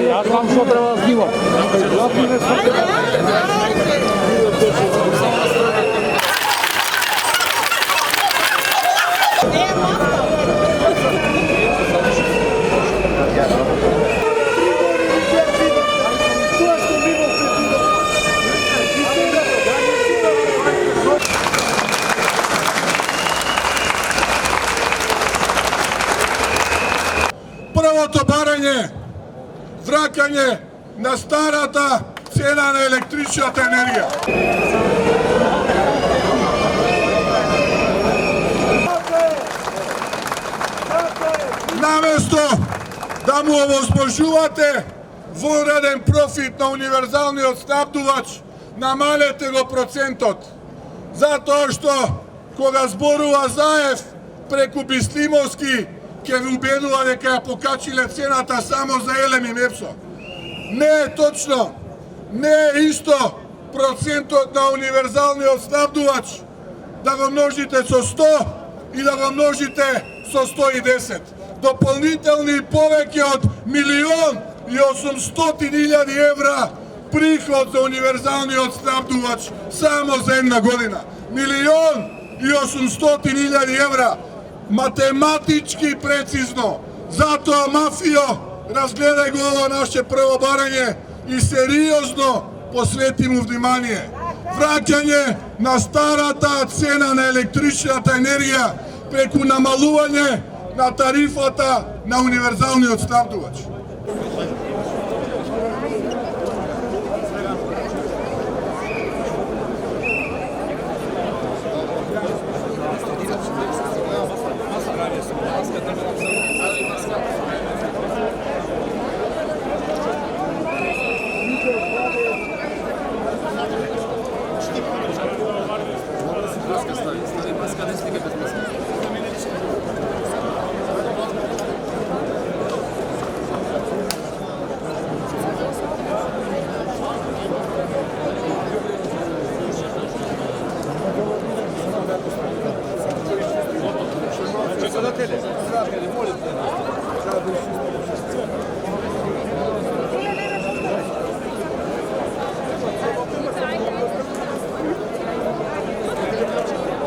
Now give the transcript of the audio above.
Ja znam što treba zdivo. Prvото барање, враќање на старата цена на електричната енергија. Наместо да му овозможувате вонреден профит на универзалниот снабдувач, намалете го процентот. Затоа што кога зборува Заев преку Бислимовски, ќе ви убедува дека ја покачиле цената само за Елем и Мепсо. Не е точно, не е исто процентот на универзалниот снабдувач да го множите со 100 и да го множите со 110. Дополнителни повеќе од 1.800.000 евра приход за универзалниот снабдувач само за една година. 1.800.000 евра. Математички прецизно. Затоа, мафио, разгледај го ова наше прво барање и сериозно посвети му внимание. Враќање на старата цена на електричната енергија преку намалување на тарифата на универзалниот снабдувач. Маска не стига без маска.